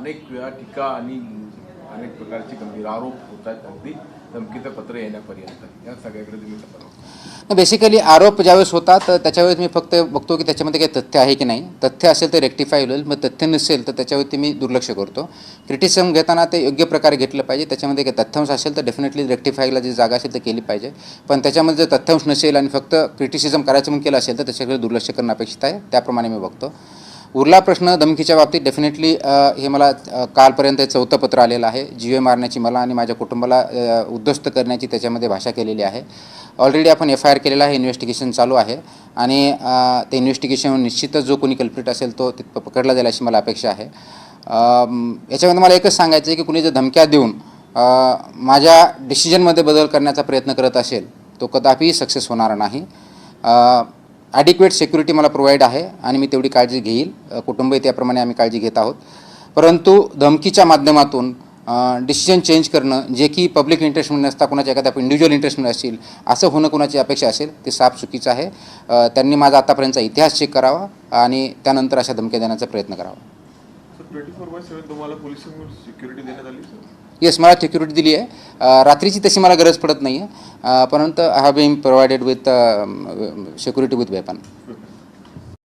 अनेक वेळा टीका आणि अनेक प्रकारचे गंभीर आरोप होत आहेत, अगदी धमकीचं पत्र येण्यापर्यंत. या सगळ्याकडे तुम्ही कसं पाहता? बेसिकली आरोप ज्यावेळेस होतात तर त्याच्यावेळेस मी फक्त बघतो की त्याच्यामध्ये काही तथ्य आहे की नाही. तथ्य असेल तर रेक्टिफाय होईल, मग तथ्य नसेल तर त्याच्यावरती मी दुर्लक्ष करतो. क्रिटिसिझम घेताना ते योग्य प्रकारे घेतलं पाहिजे. त्याच्यामध्ये काही तथ्यांश असेल तर डेफिनेटली रेक्टिफायला जी जागा असेल तर केली पाहिजे. पण त्याच्यामध्ये जर तथ्यांश नसेल आणि फक्त क्रिटिसिझम करायचं म्हणून केलं असेल तर त्याच्याकडे दुर्लक्ष करणं अपेक्षित आहे. त्याप्रमाणे मी बघतो. उरला प्रश्न धमकीच्या बाबतीत, डेफिनेटली हे मला कालपर्यंत 4थं पत्र आलेलं आहे. जीवे मारण्याची मला आणि माझ्या कुटुंबाला उद्ध्वस्त करण्याची त्याच्यामध्ये भाषा केलेली आहे. ऑलरेडी आपण FIR केलेला आहे, इन्व्हेस्टिगेशन चालू आहे आणि ते इन्व्हेस्टिगेशन निश्चितच जो कोणी कल्प्रिट असेल तो पकडला जाईल अशी मला अपेक्षा आहे. याच्यामध्ये मला एकच सांगायचं आहे की कुणी जर धमक्या देऊन माझ्या डिसिजनमध्ये बदल करण्याचा प्रयत्न करत असेल तो कदापि सक्सेस होणार नाही. ॲडिक्वेट सिक्युरिटी मला प्रोव्हाइड आहे आणि मी तेवढी काळजी घेईल. कुटुंबही त्याप्रमाणे आम्ही काळजी घेत आहोत. परंतु धमकीच्या माध्यमातून डिसिजन चेंज करणं, जे की पब्लिक इंटरेस्टमध्ये नसता कोणाच्या एखाद्या इंडिव्हिज्युअल इंटरेस्टमध्ये असेल असं होणं कोणाची अपेक्षा असेल ते साफ चुकीचं आहे. त्यांनी माझा आतापर्यंतचा इतिहास चेक करावा आणि त्यानंतर अशा धमक्या देण्याचा प्रयत्न करावा. 24/7 तुम्हाला पोलिसांकडून सिक्युरिटी देण्यात आली सर? येस, मला सिक्युरिटी दिली आहे. रात्रीची तशी मला गरज पडत नाही आहे, परंतु I have been provided with security with weapon.